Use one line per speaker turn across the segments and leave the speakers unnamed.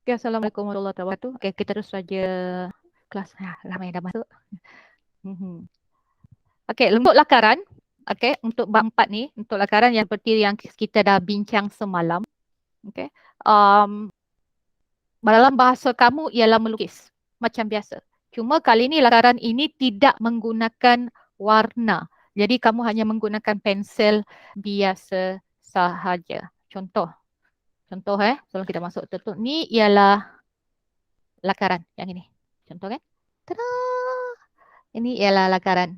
Okay, Assalamualaikum warahmatullahi wabarakatuh. Okay, kita terus saja kelas. Ramai dah masuk. Okay, untuk lakaran. Okay, untuk bab 4 ni, untuk lakaran yang seperti yang kita dah bincang semalam. Okay. Dalam bahasa kamu ialah melukis. Macam biasa. Cuma kali ni lakaran ini tidak menggunakan warna. Jadi kamu hanya menggunakan pensel biasa sahaja. Contoh. Sebelum kita masuk tutup ni ialah lakaran yang ini. Contoh kan? Tada! Ini ialah lakaran.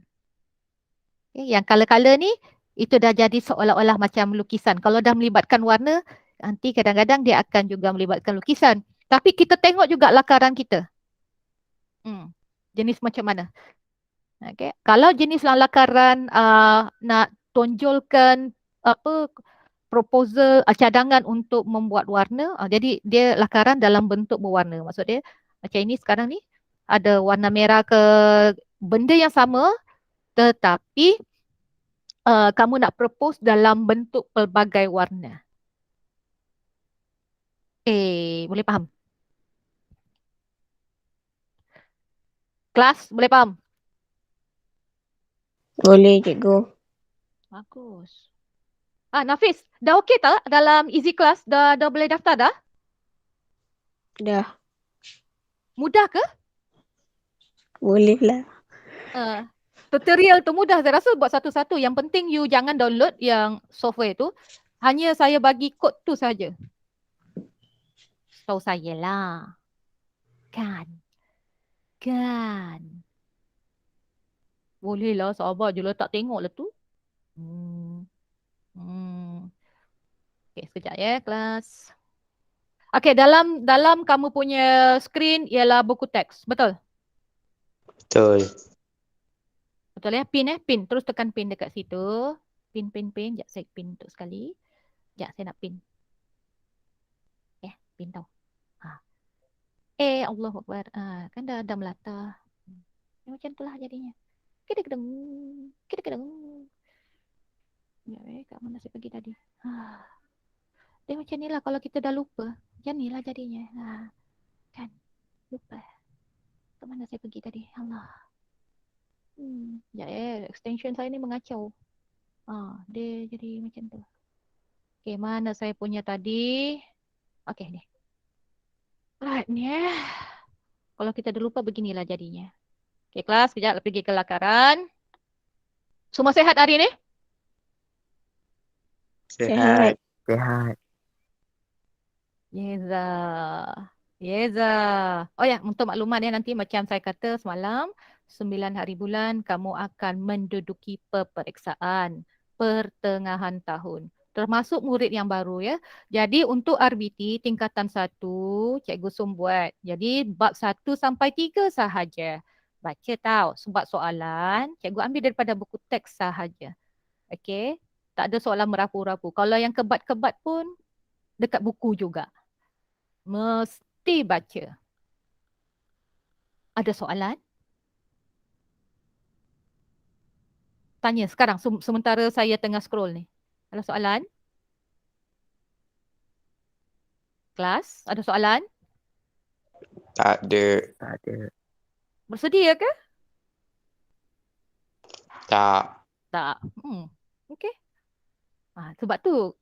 Okay, yang color-color ni itu dah jadi seolah-olah macam lukisan. Kalau dah melibatkan warna, nanti kadang-kadang dia akan juga melibatkan lukisan. Tapi kita tengok juga lakaran kita. Jenis macam mana? Okay. Kalau jenis lakaran nak tonjolkan proposal cadangan untuk membuat warna, jadi dia lakaran dalam bentuk berwarna. Maksud dia macam ini sekarang ni ada warna merah ke benda yang sama tetapi kamu nak propose dalam bentuk pelbagai warna. Boleh faham? Kelas boleh faham?
Boleh, cikgu.
Bagus. Nafis, dah okey tak dalam easy class? Dah boleh daftar dah?
Dah.
Mudah ke?
Boleh lah.
Tutorial tu mudah saya rasa buat satu-satu. Yang penting you jangan download yang software tu. Hanya saya bagi kod tu saja. Tahu saya lah. Kan. Boleh lah, sabar je lah, tak tengok lah tu. Okay, sekejap ya kelas. Okay, dalam kamu punya screen ialah buku teks, betul?
Betul.
Betul ya, pin. Terus tekan pin dekat situ. Pin. Sekejap saya pin untuk sekali. Sekejap saya nak pin. Pin tau. Allah Akbar. Kan dah melata. Macam itulah jadinya. Kedeng. Ya, kat mana saya pergi tadi? Dia macam ni lah kalau kita dah lupa. Macam ni lah jadinya. Kan? Lupa. Kat mana saya pergi tadi? Allah. Extension saya ni mengacau. Dia jadi macam tu. Okay, mana saya punya tadi? Okay, ni. Right, ni Kalau kita dah lupa beginilah jadinya. Okay, kelas. Sekejap pergi ke lakaran. Semua sehat hari ni?
Sehat.
Yeza. Oh ya, untuk maklumat ya nanti macam saya kata semalam, 9 hari bulan kamu akan menduduki peperiksaan pertengahan tahun. Termasuk murid yang baru ya. Jadi untuk RBT tingkatan 1, Cikgu Sum buat. Jadi bab 1 sampai 3 sahaja. Baca tahu sebab soalan, Cikgu ambil daripada buku teks sahaja. Okey. Tak ada soalan merapu-rapu. Kalau yang kebat-kebat pun dekat buku juga. Mesti baca. Ada soalan? Tanya sekarang sementara saya tengah scroll ni. Ada soalan? Kelas, ada soalan?
Tak ada.
Bersedia ke?
Tak.
Okey. Sebab tu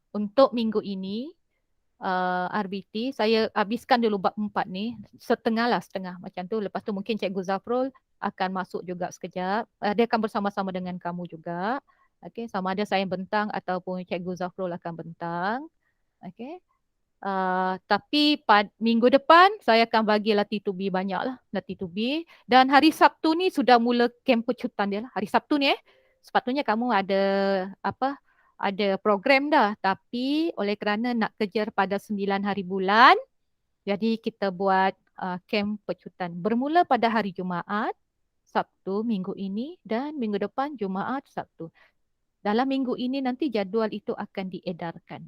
untuk minggu ini RBT saya habiskan dulu bab 4 ni setengah macam tu. Lepas tu mungkin Cikgu Zafrul akan masuk juga sekejap. Dia akan bersama-sama dengan kamu juga. Okey, sama ada saya bentang ataupun Cikgu Zafrul akan bentang. Okey. Tapi minggu depan saya akan bagi latih to be banyak lah. Latih to be. Dan hari Sabtu ni sudah mula kem pecutan dia lah. Hari Sabtu ni sepatutnya kamu ada program dah. Tapi oleh kerana nak kejar pada 9 hari bulan, jadi kita buat kem pecutan. Bermula pada hari Jumaat, Sabtu minggu ini dan minggu depan Jumaat, Sabtu. Dalam minggu ini nanti jadual itu akan diedarkan.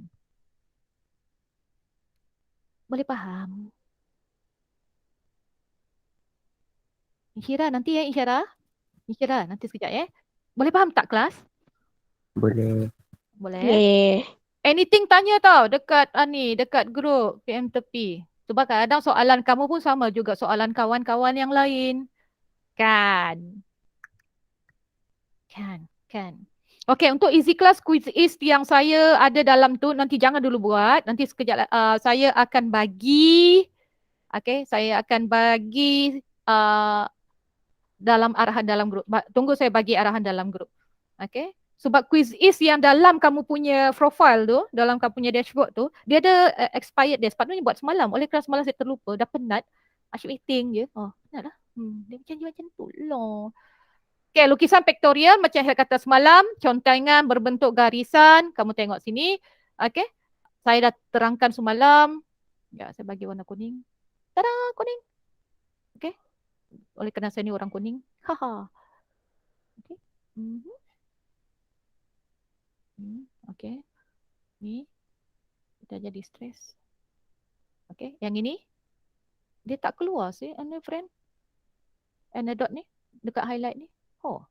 Boleh faham? Insyirah nanti ya Insyirah. Insyirah nanti sekejap ya. Boleh faham tak kelas?
Boleh.
Boleh. Anything tanya tau dekat grup PM Tepi. Sebab kadang soalan kamu pun sama juga soalan kawan-kawan yang lain. Kan? Kan. Okey, untuk easy class quiz is yang saya ada dalam tu, nanti jangan dulu buat. Nanti sekejap saya akan bagi, saya akan bagi dalam arahan dalam grup. Tunggu saya bagi arahan dalam grup. Okey. Sebab quiz is yang dalam kamu punya profile tu, dalam kamu punya dashboard tu, dia ada expired date. Sepatutnya buat semalam. Oleh kerana semalam saya terlupa, dah penat. Asyik waiting je. Oh, penat lah. Dia macam tu lah. Okay, lukisan pictorial macam saya kata semalam, contengan berbentuk garisan, kamu tengok sini. Okay, saya dah terangkan semalam. Ya, saya bagi warna kuning. Tada, kuning. Okay, oleh kerana saya ni orang kuning. Haha. Okay. Okay. Ni, kita jadi stres. Okay, yang ini, dia tak keluar sih, friend. Anecdote ni, dekat highlight ni. Oh,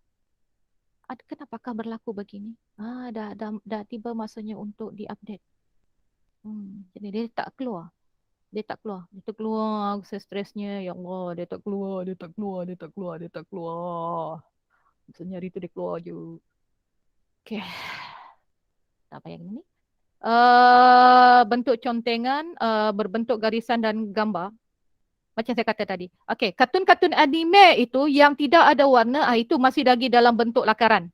kenapakah berlaku begini? Dah tiba masanya untuk diupdate. Jadi dia tak keluar. Dia tak keluar. Saya stresnya. Ya Allah, dia tak keluar. Maksudnya hari tu dia keluar je. Okay. Tak payah ni. Bentuk contengan, berbentuk garisan dan gambar. Macam saya kata tadi. Okay, kartun-kartun anime itu yang tidak ada warna, itu masih lagi dalam bentuk lakaran.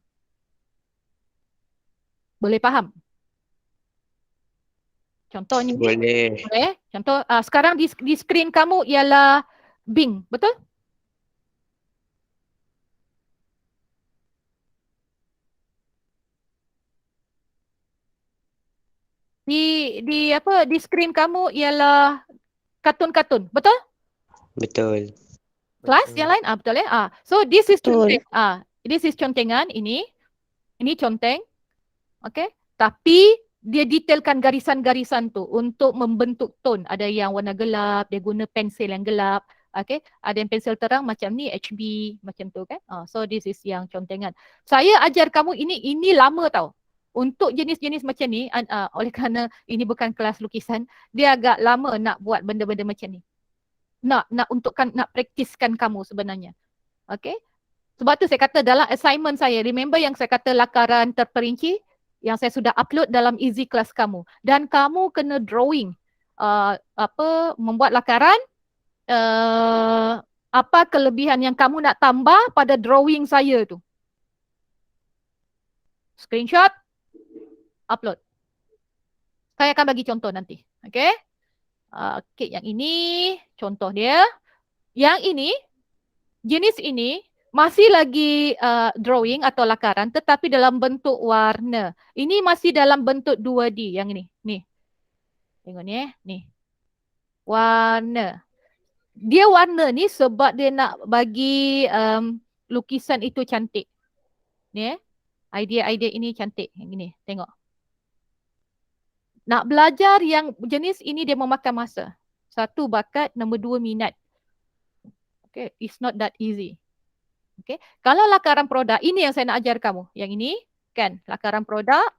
Boleh faham? Contohnya.
Boleh.
Contoh, sekarang di skrin kamu ialah Bing, betul? Di skrin kamu ialah kartun-kartun, betul?
Betul.
Kelas yang lain? Betul ya? So this is
Betul.
conteng. This is contengan ini. Ini conteng. Okay. Tapi dia detailkan garisan-garisan tu untuk membentuk tone. Ada yang warna gelap, dia guna pensil yang gelap. Okay. Ada yang pensel terang macam ni, HB macam tu kan. So this is yang contengan. Saya ajar kamu ini lama tau. Untuk jenis-jenis macam ni, oleh kerana ini bukan kelas lukisan, dia agak lama nak buat benda-benda macam ni. Nak praktiskan kamu sebenarnya. Okay. Sebab tu saya kata dalam assignment saya, remember yang saya kata lakaran terperinci yang saya sudah upload dalam easy class kamu. Dan kamu kena drawing. Membuat lakaran, apa kelebihan yang kamu nak tambah pada drawing saya tu. Screenshot, upload. Saya akan bagi contoh nanti. Okay. Okay, yang ini contoh dia. Yang ini, jenis ini masih lagi drawing atau lakaran tetapi dalam bentuk warna. Ini masih dalam bentuk 2D yang ini. Nih. Tengok ni Nih. Warna. Dia warna ni sebab dia nak bagi lukisan itu cantik. Ni idea-idea ini cantik. Yang ini. Tengok. Nak belajar yang jenis ini dia memakan masa. 1 bakat, nombor 2 minat. Okay, it's not that easy. Okay. Kalau lakaran produk, ini yang saya nak ajar kamu. Yang ini, kan, lakaran produk.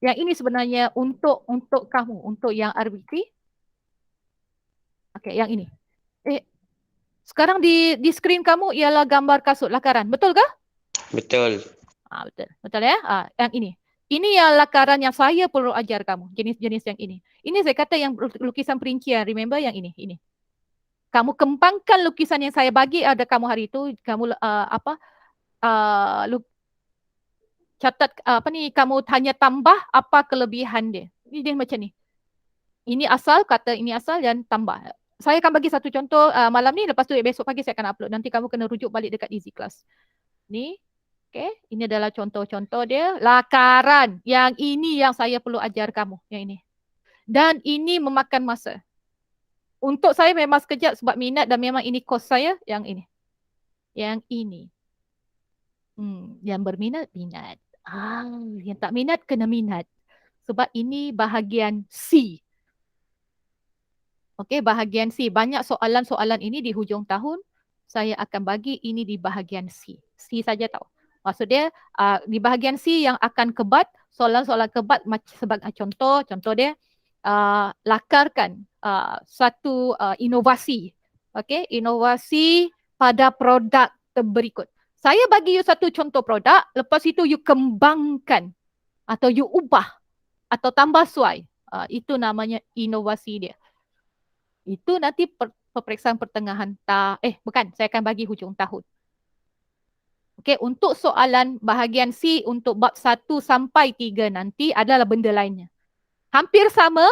Yang ini sebenarnya untuk kamu, untuk yang RBT. Okay, yang ini. Sekarang di skrin kamu ialah gambar kasut lakaran. Betul ke?
Betul.
Betul. Betul ya? Yang ini. Ini yang lakaran yang saya perlu ajar kamu. Jenis-jenis yang ini. Ini saya kata yang lukisan perincian. Remember yang ini. Ini. Kamu kembangkan lukisan yang saya bagi ada kamu hari itu. Kamu catat kamu hanya tambah apa kelebihan dia. Ini dia macam ni. Ini asal, kata ini asal dan tambah. Saya akan bagi satu contoh malam ni. Lepas tu besok pagi saya akan upload. Nanti kamu kena rujuk balik dekat easy class. Ni. Okay, ini adalah contoh-contoh dia. Lakaran. Yang ini yang saya perlu ajar kamu. Yang ini. Dan ini memakan masa. Untuk saya memang sekejap sebab minat dan memang ini kos saya. Yang ini. Yang ini. Yang berminat, minat. Yang tak minat, kena minat. Sebab ini bahagian C. Okay, bahagian C. Banyak soalan-soalan ini di hujung tahun. Saya akan bagi ini di bahagian C. C saja tahu. Maksud dia di bahagian C yang akan kebat, soalan-soalan kebat sebagai contoh dia lakarkan satu inovasi. Okay, inovasi pada produk berikut. Saya bagi you satu contoh produk, lepas itu you kembangkan atau you ubah atau tambah suai. Itu namanya inovasi dia. Itu nanti peperiksaan pertengahan bukan, saya akan bagi hujung tahun. Okey, untuk soalan bahagian C untuk bab 1 sampai 3 nanti adalah benda lainnya. Hampir sama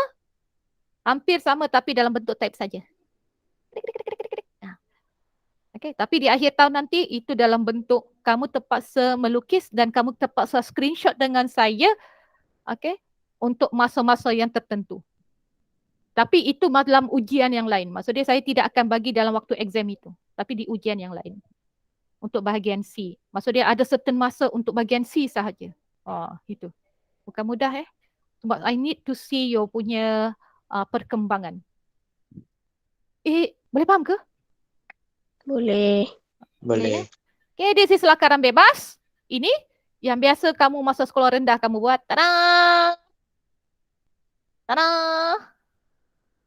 tapi dalam bentuk type saja. Okey, tapi di akhir tahun nanti itu dalam bentuk kamu terpaksa melukis dan kamu terpaksa screenshot dengan saya, okey, untuk masa-masa yang tertentu. Tapi itu dalam ujian yang lain. Maksudnya saya tidak akan bagi dalam waktu exam itu, tapi di ujian yang lain. Untuk bahagian C. Maksudnya ada certain masa untuk bahagian C sahaja. Itu. Bukan mudah Sebab I need to see your punya perkembangan. Boleh faham ke?
Boleh.
Boleh.
Okay, this is lakaran bebas. Ini yang biasa kamu masa sekolah rendah kamu buat. Tada! Tada!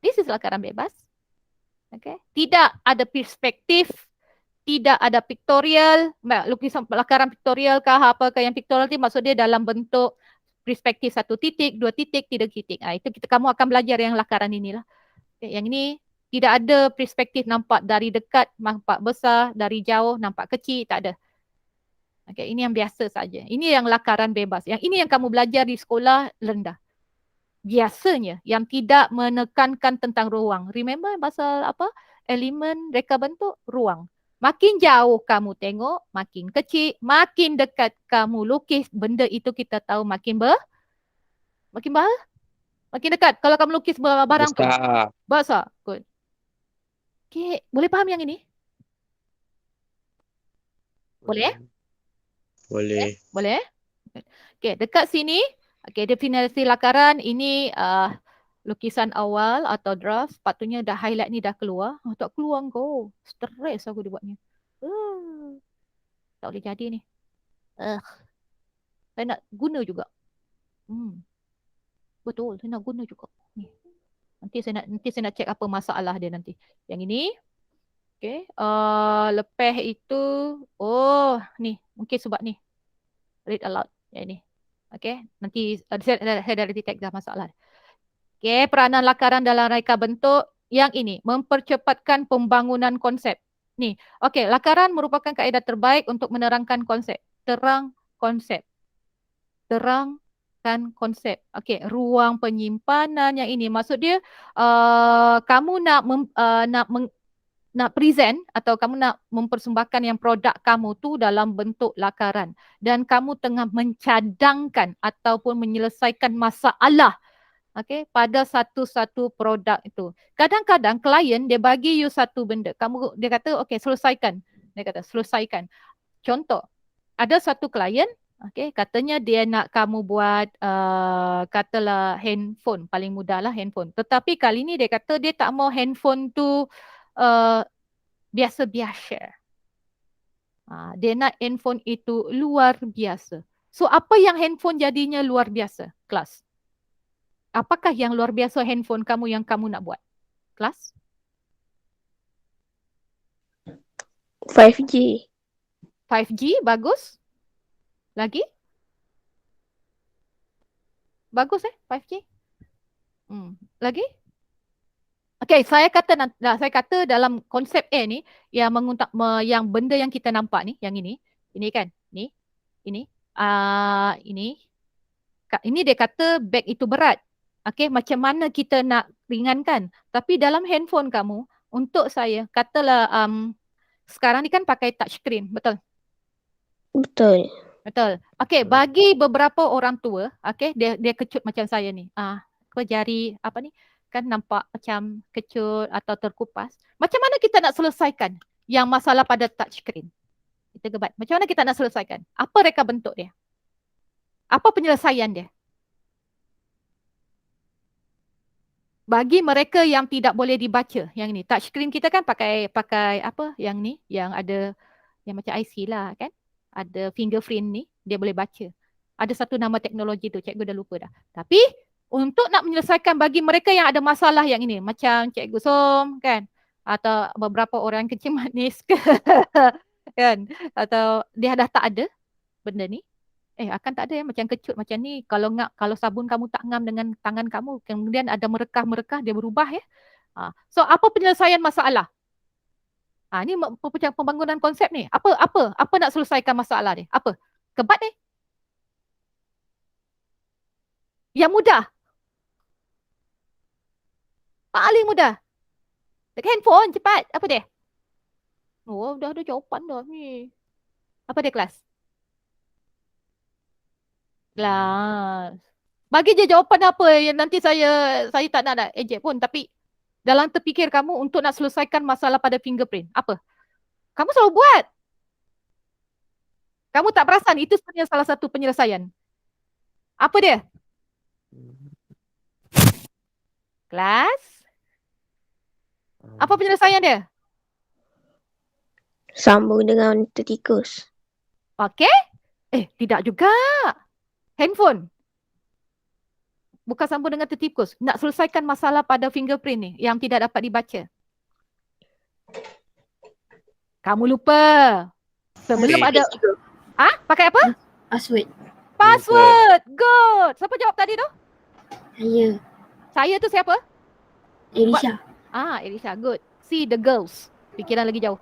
This is lakaran bebas. Okay. Tidak ada perspektif, tidak ada pictorial, lukisan lakaran pictorial kah apakah yang pictorial itu maksud dia dalam bentuk perspektif 1 titik, 2 titik, 3 titik. Itu kamu akan belajar yang lakaran inilah. Okay, yang ini tidak ada perspektif nampak dari dekat, nampak besar, dari jauh, nampak kecil, tak ada. Okay, ini yang biasa saja. Ini yang lakaran bebas. Yang ini yang kamu belajar di sekolah rendah. Biasanya yang tidak menekankan tentang ruang. Remember pasal apa? Elemen reka bentuk ruang. Makin jauh kamu tengok, makin kecil, makin dekat kamu lukis, benda itu kita tahu makin dekat. Kalau kamu lukis barang tu. Besar. Good. Okay, boleh faham yang ini? Boleh?
Boleh.
Boleh? Okay, dekat sini, okay, definisi lakaran ini lukisan awal atau draft, sepatutnya dah highlight ni dah keluar. Tak keluar kau. Stres aku dibuatnya. Tak boleh jadi ni. Saya nak guna juga. Betul, saya nak guna juga. Ni. Nanti saya nak cek apa masalah dia nanti. Yang ini. Okay. Lepas itu, ni. Mungkin sebab ni. Read aloud. Yang ini. Okay. Nanti saya dah detect dah masalah. Okay. Peranan lakaran dalam reka bentuk. Yang ini. Mempercepatkan pembangunan konsep. Ni. Okay. Lakaran merupakan kaedah terbaik untuk menerangkan konsep. Terang konsep. Terangkan konsep. Okey, ruang penyimpanan yang ini maksud dia kamu nak present atau kamu nak mempersembahkan yang produk kamu tu dalam bentuk lakaran dan kamu tengah mencadangkan ataupun menyelesaikan masalah okey pada satu-satu produk itu. Kadang-kadang klien dia bagi you satu benda, dia kata okey selesaikan. Dia kata selesaikan. Contoh, ada satu klien okay, katanya dia nak kamu buat katalah handphone, paling mudah lah handphone. Tetapi kali ni dia kata dia tak mau handphone tu biasa-biasa. Dia nak handphone itu luar biasa. So apa yang handphone jadinya luar biasa? Kelas. Apakah yang luar biasa handphone kamu yang kamu nak buat? Kelas?
5G.
5G bagus? Lagi? Bagus 5G? Lagi? Okey, saya kata dalam konsep A ni yang yang benda yang kita nampak ni, yang ini kan, ini. Ini dia kata beg itu berat. Okey, macam mana kita nak ringankan? Tapi dalam handphone kamu, untuk saya katalah sekarang ni kan pakai touch screen, betul?
Betul.
Betul. Okey, bagi beberapa orang tua, okey, dia kecut macam saya ni. Jari apa ni? Kan nampak macam kecut atau terkupas. Macam mana kita nak selesaikan yang masalah pada touch screen? Kita gebat. Macam mana kita nak selesaikan? Apa reka bentuk dia? Apa penyelesaian dia? Bagi mereka yang tidak boleh dibaca, yang ni touch screen kita kan pakai apa? Yang ni, yang ada yang macam IC lah kan? Ada fingerprint ni, dia boleh baca. Ada satu nama teknologi tu, cikgu dah lupa dah. Tapi untuk nak menyelesaikan bagi mereka yang ada masalah yang ini, macam Cikgu Som kan, atau beberapa orang kencing manis ke kan, atau dia dah tak ada benda ni. Akan tak ada macam kecut macam ni. Kalau sabun kamu tak ngam dengan tangan kamu, kemudian ada merekah-merekah, dia berubah ya. So apa penyelesaian masalah? Ni pembangunan konsep ni. Apa nak selesaikan masalah ni? Apa? Kebat ni? Yang mudah. Paling mudah. Dekat handphone cepat. Apa dia? Oh, dah ada jawapan dah ni. Apa dia kelas? Kelas. Bagi je jawapan apa yang nanti saya tak nak ejek pun, tapi dalam terfikir kamu untuk nak selesaikan masalah pada fingerprint. Apa? Kamu selalu buat. Kamu tak perasan itu sebenarnya salah satu penyelesaian. Apa dia? Kelas. Apa penyelesaian dia?
Sambung dengan tertikus.
Okey? Tidak juga. Handphone. Bukan sambung dengan tertikus. Nak selesaikan masalah pada fingerprint ni yang tidak dapat dibaca. Kamu lupa. Sebelum ada... Pakai apa?
Password.
Password. Good. Siapa jawab tadi tu?
Saya.
Saya tu siapa?
Elisha.
Elisha. Good. See the girls. Fikiran lagi jauh.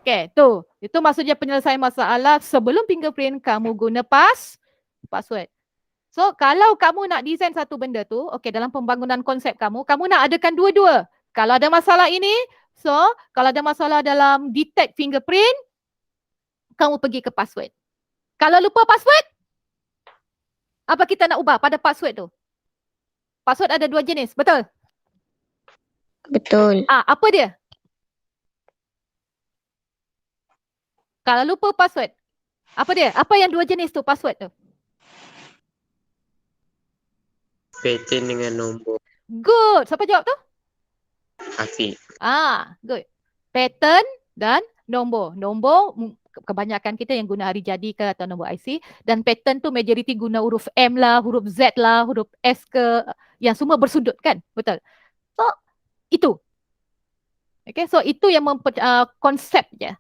Okay, tu. Itu maksudnya penyelesaian masalah sebelum fingerprint kamu guna password. So, kalau kamu nak design satu benda tu, okay, dalam pembangunan konsep kamu nak adakan dua-dua. Kalau ada masalah ini, so, kalau ada masalah dalam detect fingerprint, kamu pergi ke password. Kalau lupa password, apa kita nak ubah pada password tu? Password ada dua jenis, betul?
Betul.
Apa dia? Kalau lupa password, apa dia? Apa yang dua jenis tu password tu?
Pattern dengan nombor.
Good. Siapa jawab tu?
Afiq.
Good. Pattern dan nombor. Nombor kebanyakan kita yang guna hari jadi ke atau nombor IC, dan pattern tu majoriti guna huruf M lah, huruf Z lah, huruf S ke, yang semua bersudut kan? Betul. So, itu. Okay, so itu yang konsep je.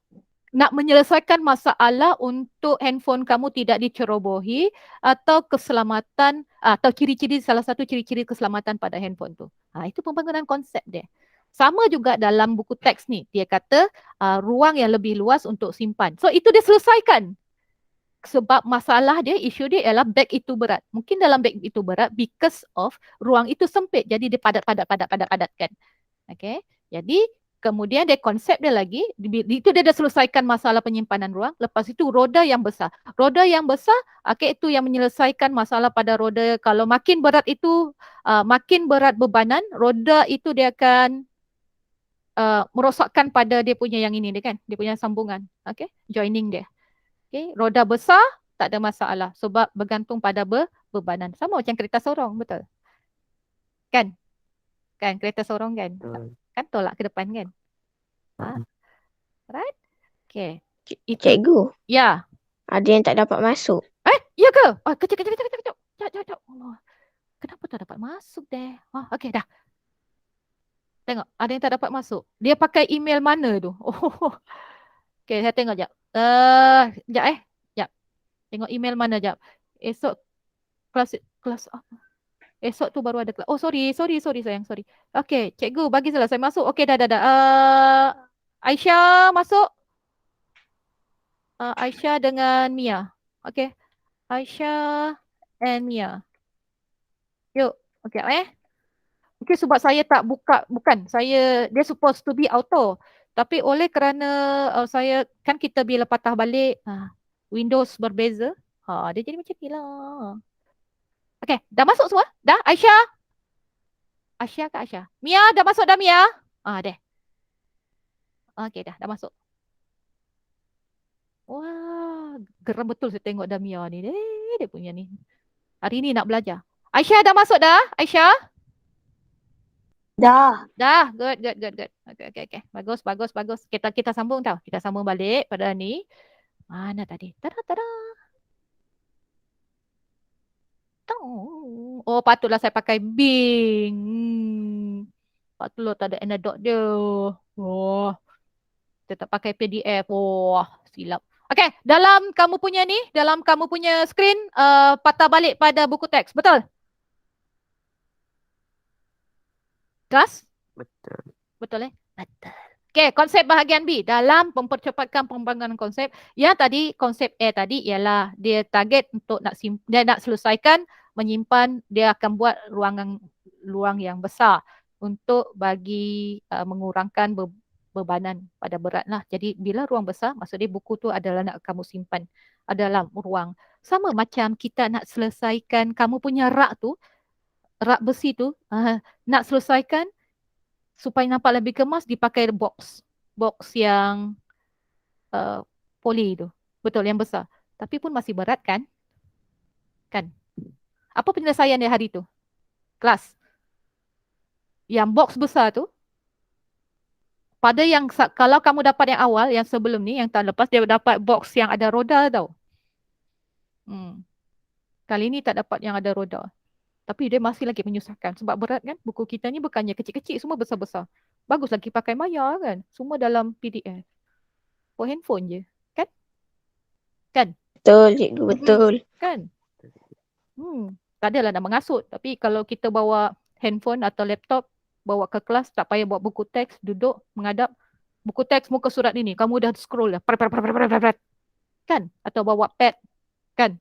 Nak menyelesaikan masalah untuk handphone kamu tidak dicerobohi atau keselamatan atau ciri-ciri, salah satu ciri-ciri keselamatan pada handphone tu. Itu pembangunan konsep dia. Sama juga dalam buku teks ni. Dia kata ruang yang lebih luas untuk simpan. So itu dia selesaikan. Sebab masalah dia, isu dia ialah beg itu berat. Mungkin dalam beg itu berat because of ruang itu sempit. Jadi dia padat-padatkan. Okay. Jadi kemudian dia konsep dia lagi, itu dia dah selesaikan masalah penyimpanan ruang. Lepas itu roda yang besar. Roda yang besar, itu yang menyelesaikan masalah pada roda. Kalau makin berat itu, makin berat bebanan, roda itu dia akan merosakkan pada dia punya yang ini dia kan. Dia punya sambungan. Okay, joining dia. Okay, roda besar tak ada masalah sebab bergantung pada bebanan. Sama macam kereta sorong, betul? Kan? Kan kereta sorong kan? Kan tolak ke depan kan? Right? Okay.
Cikgu.
Ya.
Ada yang tak dapat masuk.
Ya ke? Kejap. Jap. Allah. Kenapa tak dapat masuk deh? Okay dah. Tengok, ada yang tak dapat masuk. Dia pakai email mana tu? Okay, saya tengok jap. Jap. Tengok email mana jap. Esok kelas apa? Esok tu baru ada kelas. Oh, sorry sayang, sorry. Okay, cikgu bagi saya masuk. Okay, dah. Aisyah masuk. Aisyah dengan Mia. Okay. Aisyah and Mia. Yuk. Okay, Okay, sebab saya tak buka, dia supposed to be auto. Tapi oleh kerana saya, kan kita bila patah balik, Windows berbeza. Dia jadi macam ni lah. Okay, dah masuk semua? Dah, Aisyah? Aisyah ke Aisyah? Mia, dah masuk dah Mia? Deh. Okay, dah masuk. Wah, geram betul saya tengok dah Mia ni. Dia punya ni. Hari ni nak belajar. Aisyah dah masuk dah? Aisyah?
Dah.
Good. Okay. Bagus. Kita sambung tau. Kita sambung balik pada ni. Mana tadi? Tada. Tong. Oh, patutlah saya pakai Bing. Patutlah tak ada anecdote dia. Oh, tetap pakai PDF. Oh, silap. Okay, dalam kamu punya screen, patah balik pada buku teks. Betul? Kelas?
Betul.
Betul Betul. Okay, konsep bahagian B. Dalam mempercepatkan pembangunan konsep, yang tadi konsep A tadi ialah dia target untuk dia nak selesaikan menyimpan, dia akan buat ruang yang besar untuk bagi mengurangkan bebanan pada berat lah. Jadi bila ruang besar, maksudnya buku tu adalah nak kamu simpan dalam ruang. Sama macam kita nak selesaikan kamu punya rak besi tu, nak selesaikan supaya nampak lebih kemas, dipakai box yang poli tu. Betul, yang besar. Tapi pun masih berat kan? Apa penyelesaian dia hari tu? Kelas. Yang box besar tu, pada yang kalau kamu dapat yang awal, yang sebelum ni, yang tahun lepas, dia dapat box yang ada roda tau. Kali ni tak dapat yang ada roda. Tapi dia masih lagi menyusahkan. Sebab berat kan? Buku kita ni bukannya kecil-kecil, semua besar-besar. Bagus lagi pakai maya kan? Semua dalam PDF. For handphone je. Kan?
Betul, cikgu, betul.
Kan? Tak adalah nak mengasut. Tapi kalau kita bawa handphone atau laptop, bawa ke kelas, tak payah bawa buku teks, duduk, menghadap. Buku teks muka surat ini, kamu dah scroll lah. Kan? Atau bawa pad. Kan?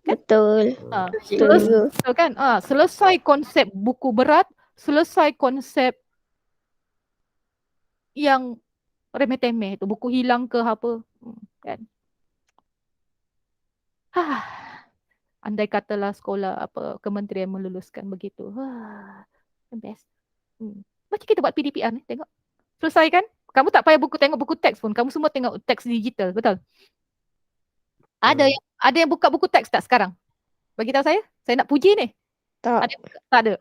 Betul. Betul, cikgu.
Kan? Selesai konsep buku berat, selesai konsep yang remeh-temeh tu, buku hilang ke apa. Kan? Andai katalah sekolah kementerian meluluskan begitu. Best. Macam kita buat PDPR ni, tengok. Selesai kan? Kamu tak payah tengok buku teks pun. Kamu semua tengok teks digital, betul? Ada yang buka buku teks tak sekarang? Bagi tahu saya. Saya nak puji ni.
Tak.
Tak ada.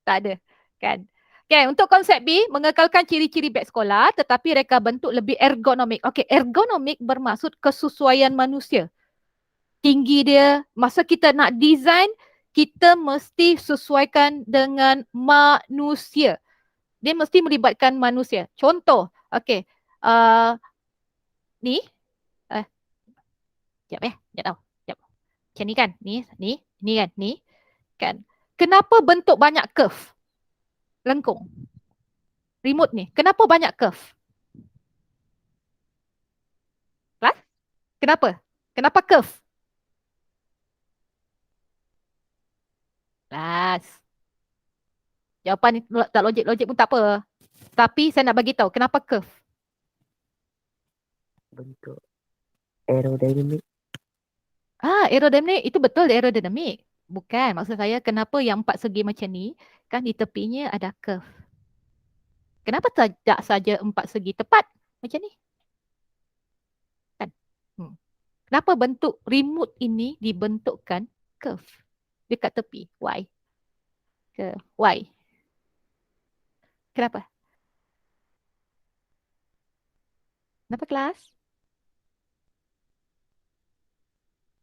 Tak ada. Kan? Okay, untuk konsep B, mengekalkan ciri-ciri beg sekolah tetapi reka bentuk lebih ergonomik. Okay, ergonomik bermaksud kesesuaian manusia. Tinggi dia, masa kita nak design, kita mesti sesuaikan dengan manusia. Dia mesti melibatkan manusia. Contoh, okay, ni, sekejap tahu. Macam ni kan, ni kan, ni kan. Kenapa bentuk banyak curve? Lengkung. Remote ni, kenapa banyak curve? Kelas? Kenapa? Kenapa curve? Kelas. Jawapan ni tak logik pun tak apa. Tapi saya nak bagi tahu kenapa curve?
Bentuk aerodinamik.
Aerodinamik itu betul aerodinamik. Bukan, maksud saya kenapa yang 4 segi macam ni kan di tepinya ada curve. Kenapa tidak saja 4 segi tepat macam ni? Kan? Kenapa bentuk remote ini dibentukkan curve dekat tepi? Why? Why? Kenapa? Kenapa kelas?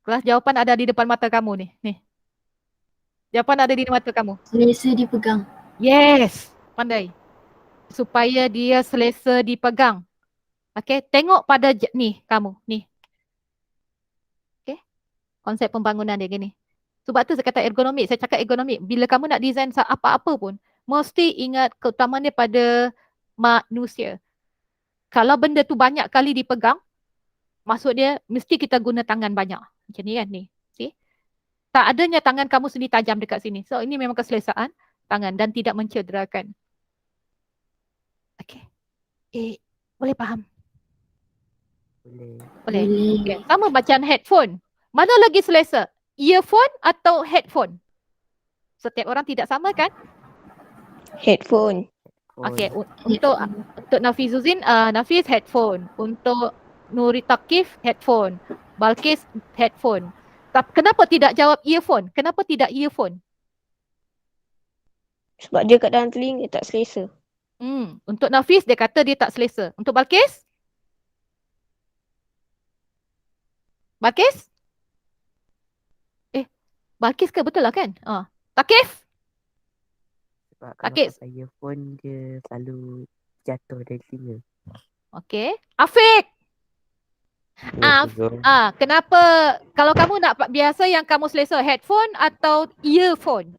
Kelas, jawapan ada di depan mata kamu ni. Jawapan ada di mata kamu.
Selesa dipegang.
Yes, pandai. Supaya dia selesa dipegang. Okay, tengok pada ni kamu, ni. Okay, konsep pembangunan dia gini. Sebab tu saya kata ergonomik, saya cakap ergonomik. Bila kamu nak design apa-apa pun, mesti ingat keutamaan dia pada manusia. Kalau benda tu banyak kali dipegang, maksud dia mesti kita guna tangan banyak. Macam ni kan, ni. See? Tak adanya tangan kamu sendiri tajam dekat sini. So ini memang keselesaan tangan dan tidak mencederakan. Okay. Boleh faham? Boleh. Okay. Sama macam headphone. Mana lagi selesa? Earphone atau headphone? Setiap orang tidak sama kan?
Headphone.
Okay. Untuk Nafizuzin, Nafiz headphone. Untuk Nuri Takif headphone. Balkis headphone. Kenapa tidak jawab earphone? Kenapa tidak earphone?
Sebab dia kat dalam telinga tak selesa.
Untuk Nafiz dia kata dia tak selesa. Untuk Balkis? Balkis? Balkis ke? Betul lah kan? Takif?
Sebab kalau
Takif.
pakai earphone dia selalu jatuh dari telinga.
Okey. Afiq.
Ya, cikgu.
Kenapa kalau kamu nak biasa yang kamu selesa headphone atau earphone?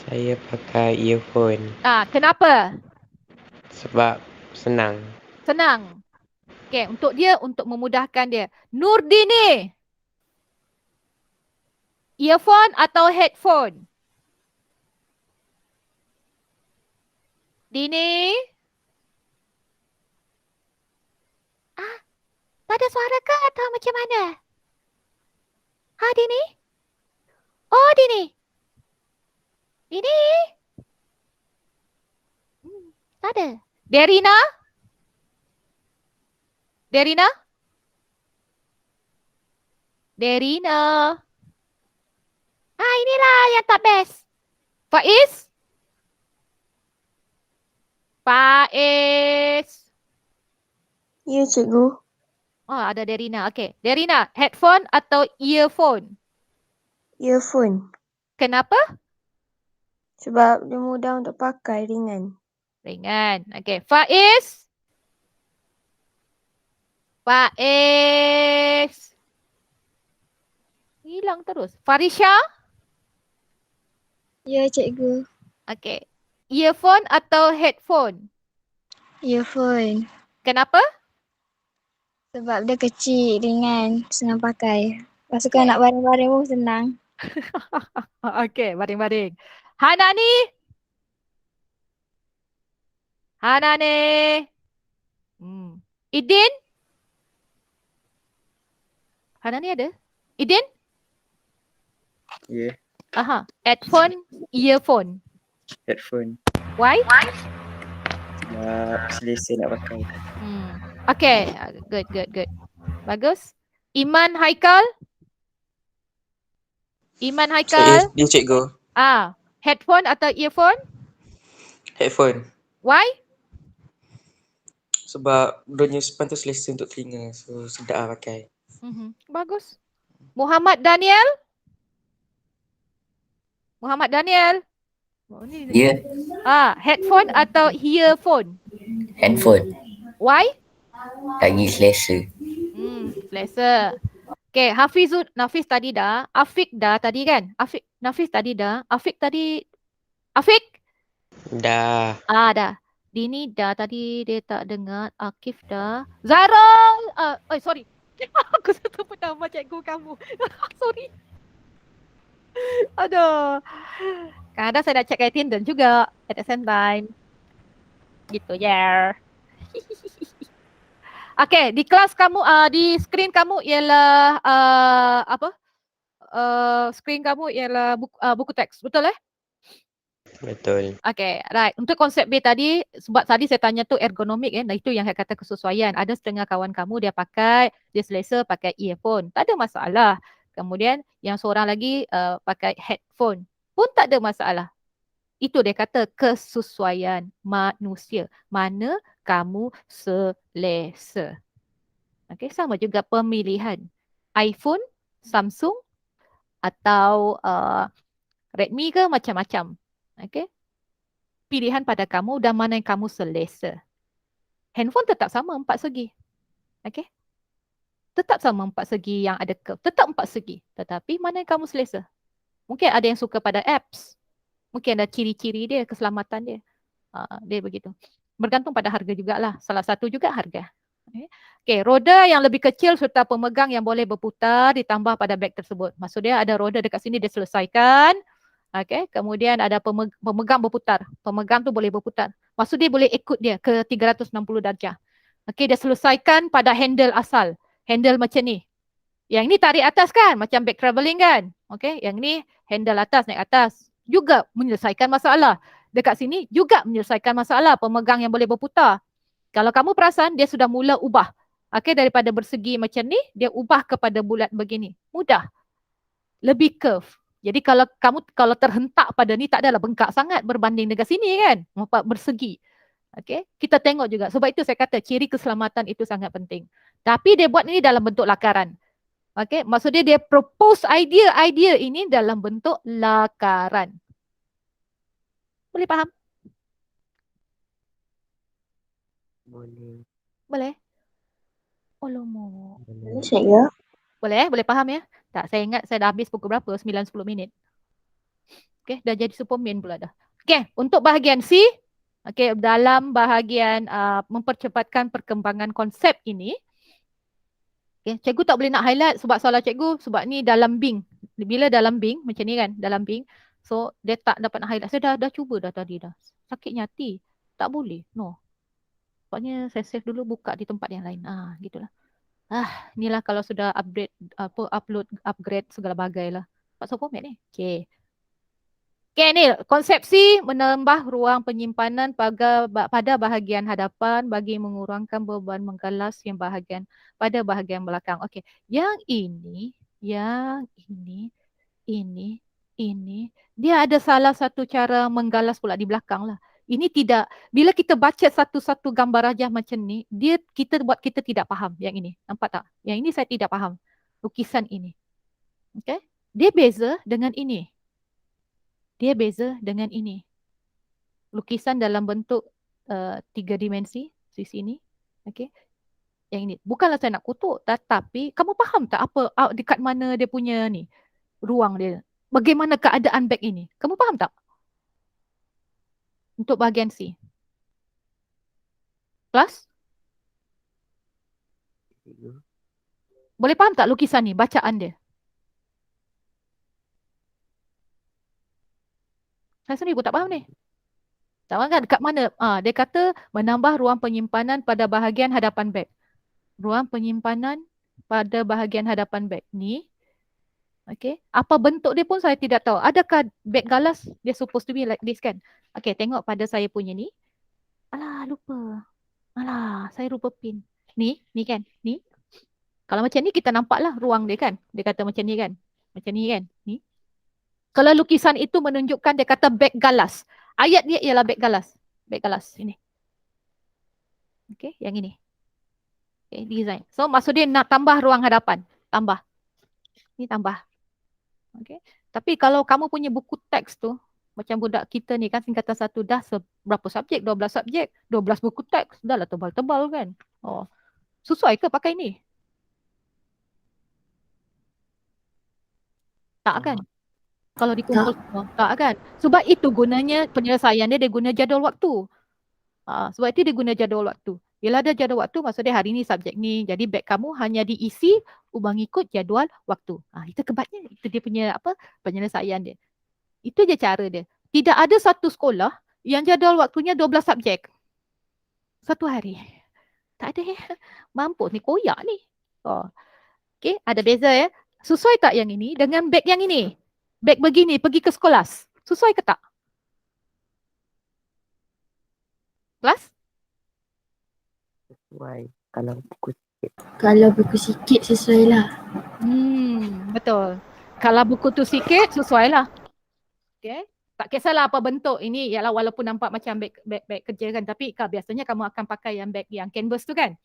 Saya pakai earphone
Kenapa?
sebab senang.
Senang. Okey, untuk memudahkan dia. Nurdini. Earphone atau headphone? Dini? Tak ada suara ke atau macam mana? Dini? Oh, Dini. Dini? Tak ada. Derina? Derina? Derina? Inilah yang tak best. Faiz? Faiz?
Ya, cikgu.
Ada Derina. Okey. Derina, headphone atau earphone?
Earphone.
Kenapa?
Sebab dia mudah untuk pakai, ringan.
Ringan. Okey. Faiz? Faiz? Hilang terus. Farisha?
Ya, cikgu.
Okey. Earphone atau headphone?
Earphone.
Kenapa?
Sebab dia kecil, ringan, senang pakai. Lepas tu kalau nak baring-baring pun senang.
Okey, baring-baring. Hanani? Hanani? Idin? Hanani ada? Idin?
Ya,
Headphone, earphone.
headphone.
Why?
Sebab selesa nak pakai.
Okay, good. Bagus. Iman Haikal? Iman Haikal?
Dia cikgu.
Headphone atau earphone?
Headphone.
Why?
Sebab dunia sepan tu selesa untuk telinga. So sedap lah pakai.
Bagus. Muhammad Daniel? Muhammad Daniel?
Ya,
Headphone atau earphone?
handphone.
Why?
Lagi selesa.
Selesa. Okay, Nafis tadi dah. Afiq dah tadi kan? Nafis tadi dah. Afiq tadi. Afiq?
Dah.
Dah. Dini dah tadi dia tak dengar. Akif dah. Zara! Sorry. Aku sebut nama cikgu kamu. Sorry. Aduh. Kadang saya nak check attendance juga at the same time. Gitu ya. Okay, di kelas kamu, di screen kamu ialah screen kamu ialah buku teks, betul
Betul.
Okay, right. Untuk konsep B tadi, sebab tadi saya tanya tu ergonomik nah itu yang saya kata kesesuaian. Ada setengah kawan kamu dia selesa pakai earphone, tak ada masalah. Kemudian yang seorang lagi pakai headphone pun tak ada masalah. Itu dia kata kesesuaian manusia. Mana kamu selesa. Okay, sama juga pemilihan iPhone, Samsung atau Redmi ke macam-macam. Okay. Pilihan pada kamu dan mana yang kamu selesa. Handphone tetap sama 4 segi. Okay. Tetap sama 4 segi yang ada curve. Tetap 4 segi. Tetapi mana yang kamu selesa. Mungkin ada yang suka pada apps. Mungkin ada ciri-ciri dia, keselamatan dia. Dia begitu. Bergantung pada harga jugalah. Salah satu juga harga. Okay, roda yang lebih kecil serta pemegang yang boleh berputar ditambah pada beg tersebut. Maksud dia ada roda dekat sini dia selesaikan. Okay, kemudian ada pemegang berputar. Pemegang tu boleh berputar. Maksud dia boleh ikut dia ke 360 darjah. Okay, dia selesaikan pada handle asal. Handle macam ni. Yang ni tarik atas kan? Macam bag travelling kan? Okay, yang ni handle atas, naik atas. Juga menyelesaikan masalah. Dekat sini juga menyelesaikan masalah. Pemegang yang boleh berputar. Kalau kamu perasan, dia sudah mula ubah. Okay, daripada bersegi macam ni, dia ubah kepada bulat begini. Mudah. Lebih curve. Jadi kalau terhentak pada ni, tak adalah bengkak sangat berbanding dekat sini kan. Bersegi. Okay, kita tengok juga. Sebab itu saya kata ciri keselamatan itu sangat penting. Tapi dia buat ini dalam bentuk lakaran. Okay, maksudnya dia propose idea ini dalam bentuk lakaran. Boleh faham?
Boleh.
Boleh? Oh lomo.
Boleh.
Cikgu.
Boleh faham ya? Tak, saya ingat saya dah habis pukul berapa? 9-10 minit. Okay, dah jadi superman pula dah. Okay, untuk bahagian C, okay, dalam bahagian mempercepatkan perkembangan konsep ini, okay, cikgu tak boleh nak highlight sebab salah cikgu, sebab ni dalam Bing. Bila dalam Bing, macam ni kan, dalam Bing, so dia tak dapat nak highlight. Saya dah cuba dah tadi dah. Sakitnya hati. Tak boleh, no. Sebabnya saya save dulu, buka di tempat yang lain. Gitulah. Inilah kalau sudah upgrade segala bagai lah. Pak Sopomet ni. Okay. Okay ni, konsepsi menambah ruang penyimpanan pada bahagian hadapan bagi mengurangkan beban menggalas yang pada bahagian belakang. Okay. Yang ini, dia ada salah satu cara menggalas pula di belakang lah. Ini tidak, bila kita baca satu-satu gambar rajah macam ni, kita tidak faham yang ini. Nampak tak? Yang ini saya tidak faham. Lukisan ini. Okay? Dia beza dengan ini. Lukisan dalam bentuk 3 dimensi di sini. Okay? Yang ini. Bukanlah saya nak kutuk, tetapi kamu faham tak apa dekat mana dia punya ni? Ruang dia. Bagaimana keadaan beg ini? Kamu faham tak? Untuk bahagian C. Kelas? Boleh faham tak lukisan ni, bacaan dia? Saya sendiri pun tak faham ni. Tak faham kan dekat mana? Dia kata menambah ruang penyimpanan pada bahagian hadapan beg. Ruang penyimpanan pada bahagian hadapan beg ni. Okay. Apa bentuk dia pun saya tidak tahu. Adakah beg galas dia supposed to be like this kan? Okay, tengok pada saya punya ni. Alah, lupa. Alah, saya lupa pin. Ni kan? Ni. Kalau macam ni kita nampaklah ruang dia kan? Dia kata macam ni kan? Macam ni kan? Ni. Kalau lukisan itu menunjukkan dia kata beg galas. Ayat dia ialah beg galas. Beg galas. Ini. Okay, yang ini. Okay, design. So, maksud dia nak tambah ruang hadapan. Tambah. Ni tambah. Okay. Tapi kalau kamu punya buku teks tu, macam budak kita ni kan tingkatan 1 dah berapa subjek? 12 subjek, 12 buku teks. Dah lah tebal-tebal kan. Sesuai ke pakai ni? Tak kan? Kalau dikumpul semua. Tak kan? Sebab itu gunanya penyelesaian dia guna jadual waktu. Sebab itu dia guna jadual waktu. Bila ada jadual waktu, maksudnya hari ni subjek ni. Jadi beg kamu hanya diisi mengikut jadual waktu. Itu kebatnya. Itu dia punya penyelesaian dia. Itu je cara dia. Tidak ada satu sekolah yang jadual waktunya 12 subjek. Satu hari. Tak ada ya. Mampus ni, koyak ni. Okay, ada beza ya. Sesuai tak yang ini dengan beg yang ini? Beg begini, pergi ke sekolah. Sesuai ke tak? Kelas?
Sesuai. Kalau buku sikit.
Kalau buku sikit sesuai lah.
Betul. Kalau buku tu sikit, sesuai lah. Okay. Tak kisahlah apa bentuk. Ini ialah walaupun nampak macam beg kerja kan. Tapi biasanya kamu akan pakai yang beg yang canvas tu kan.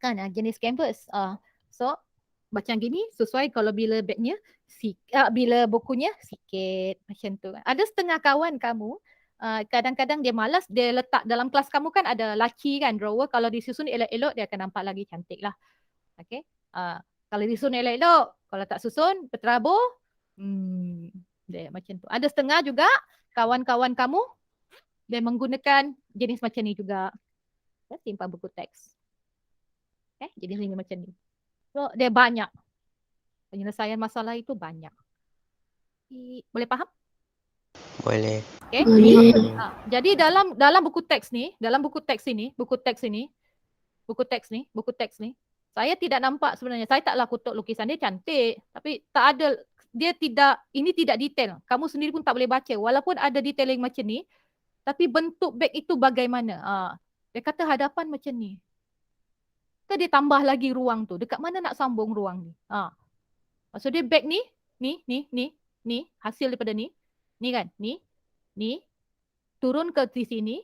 Kan jenis canvas. So macam gini sesuai kalau bila begnya bila bukunya sikit macam tu. Ada setengah kawan kamu kadang-kadang dia malas, dia letak dalam kelas kamu kan ada laci kan, drawer. Kalau disusun elok-elok dia akan nampak lagi cantik lah. Okay. Kalau disusun elok-elok, kalau tak susun berterabur, dia macam tu. Ada setengah juga kawan-kawan kamu dia menggunakan jenis macam ni juga. Simpan buku teks. Jenis ini macam ni. So, dia banyak. Penyelesaian masalah itu banyak. Boleh faham?
Boleh.
Okay. Jadi dalam buku teks ni, buku teks ni, saya tidak nampak sebenarnya. Saya taklah kutuk lukisan dia cantik, tapi tak ada, ini tidak detail. Kamu sendiri pun tak boleh baca. Walaupun ada detailing macam ni, tapi bentuk beg itu bagaimana? Dia kata hadapan macam ni. Dia tambah lagi ruang tu. Dekat mana nak sambung ruang ni? Maksud dia beg ni, hasil daripada ni. Ni kan, ni. Turun ke di sini.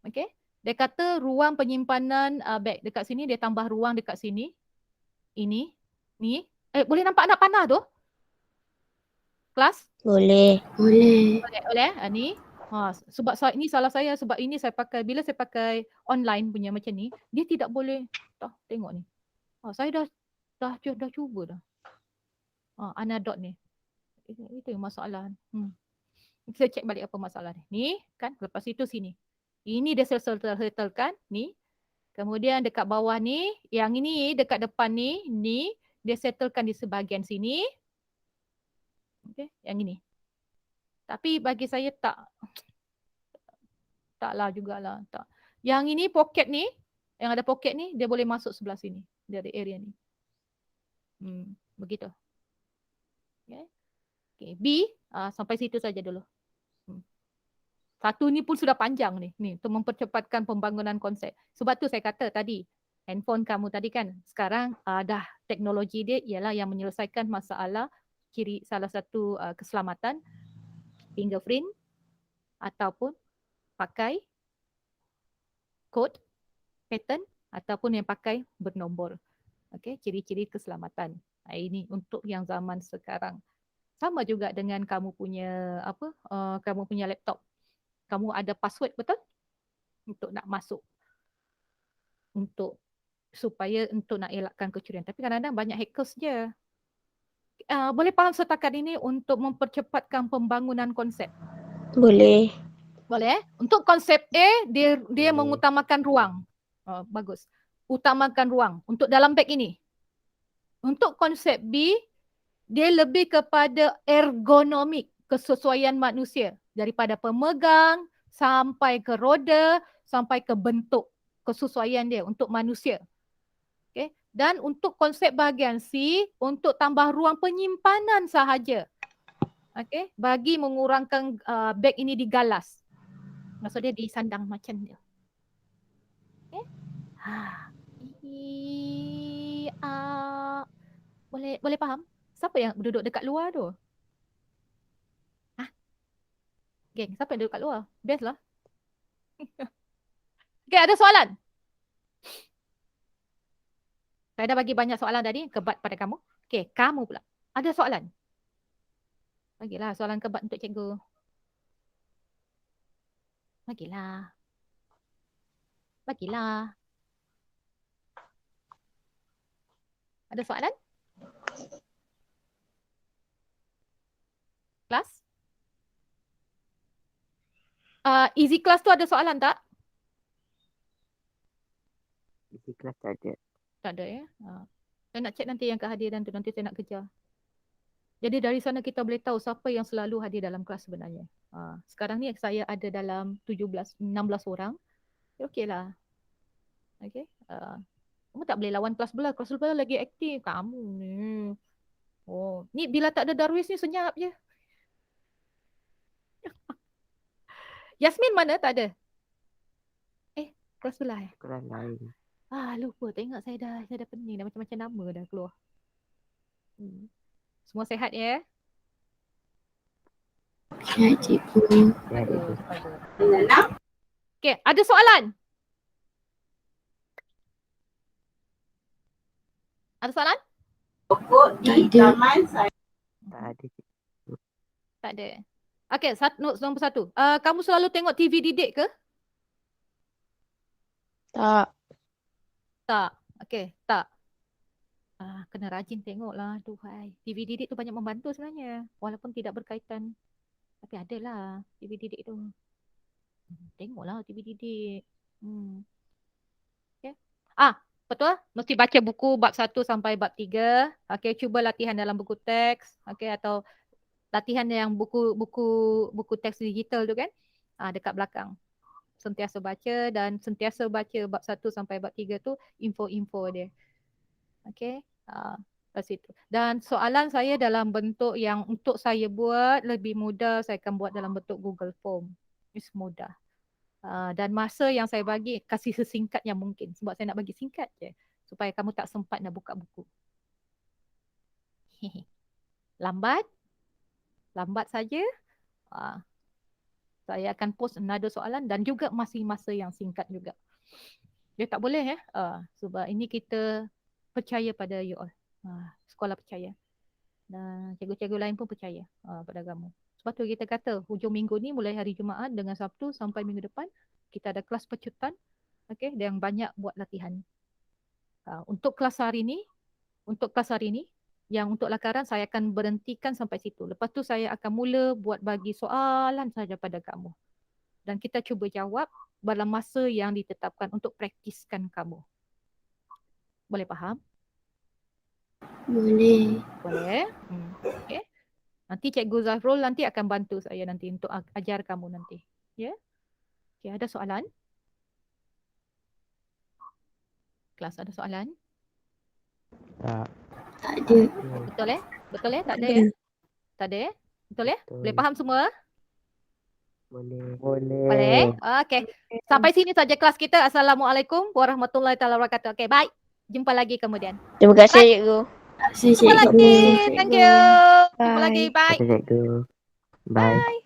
Okay. Dia kata ruang penyimpanan beg dekat sini, dia tambah ruang dekat sini. Ini. Ni. Boleh nampak anak panah tu? Kelas?
Boleh.
Boleh.
Boleh. Ni. Sebab ini salah saya, sebab ini saya pakai, bila saya pakai online punya macam ni, dia tidak boleh. Tengok ni. Saya dah cuba dah. Anadot ni. Itu yang masalah. Saya cek balik apa masalah ni. Ni kan, lepas itu sini. Ini dia settlekan. Ni. Kemudian dekat bawah ni, yang ini dekat depan ni, dia settlekan di sebahagian sini. Okay, yang ini. Tapi bagi saya taklah jugalah. Tak. Yang ini poket ni, yang ada poket ni, dia boleh masuk sebelah sini. Dari area ni. Begitu. Okay. B, sampai situ saja dulu. Satu ni pun sudah panjang ni untuk mempercepatkan pembangunan konsep. Sebab tu saya kata tadi, handphone kamu tadi kan, sekarang dah teknologi dia ialah yang menyelesaikan masalah salah satu keselamatan, fingerprint ataupun pakai kod, pattern ataupun yang pakai bernombor. Okay, ciri-ciri keselamatan. Ini untuk yang zaman sekarang. Sama juga dengan kamu punya kamu punya laptop. Kamu ada password betul? Untuk nak masuk. Supaya nak elakkan kecurian. Tapi kadang-kadang banyak hackers je. Boleh faham setakat ini untuk mempercepatkan pembangunan konsep?
Boleh.
Boleh. Untuk konsep A, dia mengutamakan ruang. Bagus. Utamakan ruang. Untuk dalam beg ini. Untuk konsep B, dia lebih kepada ergonomik, kesesuaian manusia. Daripada pemegang, sampai ke roda, sampai ke bentuk kesesuaian dia untuk manusia. Okay. Dan untuk konsep bahagian C, untuk tambah ruang penyimpanan sahaja. Okay. Bagi mengurangkan beg ini digalas. Maksudnya disandang macam dia. Okay. Boleh faham? Siapa yang duduk dekat luar tu? Geng, siapa yang duduk kat luar? Best lah. Okay, ada soalan? Saya dah bagi banyak soalan tadi, kebat pada kamu. Okay, kamu pula. Ada soalan? Bagilah soalan kebat untuk cikgu. Bagilah. Ada soalan? Kelas? Easy class tu ada soalan tak?
Easy class tak ada.
Tak ada ya. Saya nak cek nanti yang kehadiran tu, nanti saya nak kejar. Jadi dari sana kita boleh tahu siapa yang selalu hadir dalam kelas sebenarnya. Sekarang ni saya ada dalam 16 orang. Okey lah. Okay. Kamu tak boleh lawan kelas sebelah. Kelas sebelah lagi aktif. Kamu ni. Ni bila tak ada Darwis ni senyap je. Yasmin mana? Tak ada. Kelas sebelah
Kelas lain.
Lupa. Tengok saya dah pening dah. Macam-macam nama dah keluar. Semua sihat ya?
Ya, cikgu.
Bagus. Okay, ada soalan? Ada soalan?
Tak ada.
Tak ada.
Tak ada. Okay, nombor satu. Kamu selalu tengok TV didik ke?
Tak.
Tak. Okay, tak. Kena rajin tengok lah. Tuhai. TV didik tu banyak membantu sebenarnya. Walaupun tidak berkaitan. Tapi adalah TV didik tu. Tengoklah TV didik. Okay. Betul? Mesti baca buku bab 1 sampai bab 3. Okay, cuba latihan dalam buku teks. Okay, atau latihan yang buku teks digital tu kan. Dekat belakang. Sentiasa baca dan sentiasa baca bab 1 sampai bab 3 tu info-info dia. Okay. Lepas itu. Dan soalan saya dalam bentuk yang untuk saya buat lebih mudah, saya akan buat dalam bentuk Google Form. It's mudah. Dan masa yang saya bagi, kasih sesingkat yang mungkin. Sebab saya nak bagi singkat je. Supaya kamu tak sempat nak buka buku. Lambat saja. Saya akan post another soalan dan juga masih masa yang singkat juga. Dia tak boleh sebab ini kita percaya pada you all. Sekolah percaya. Dan cikgu-cikgu lain pun percaya pada kamu. Sebab tu kita kata hujung minggu ni mulai hari Jumaat dengan Sabtu sampai minggu depan kita ada kelas pecutan. Okey, yang banyak buat latihan. Untuk kelas hari ni, yang untuk lakaran saya akan berhentikan sampai situ. Lepas tu saya akan mula buat bagi soalan saja pada kamu. Dan kita cuba jawab dalam masa yang ditetapkan untuk praktiskan kamu. Boleh faham?
Boleh.
Boleh. Okey. Nanti Cikgu Zafrul nanti akan bantu saya nanti untuk ajar kamu nanti. Ya? Okey, ada soalan? Kelas ada soalan?
Tak.
Tak ada.
Betul Betul Tak ada
Ada.
ya? Tak ada ya? Betul ya? Boleh faham semua?
Boleh.
Boleh. Okey. Sampai sini saja kelas kita. Assalamualaikum warahmatullahi wabarakatuh. Okey, bye. Jumpa lagi kemudian.
Terima kasih cikgu.
Terima kasih
Jumpa
cikgu.
lagi. Thank you. Jumpa
Bye.
lagi. Bye.
Cikgu. Bye.
Bye.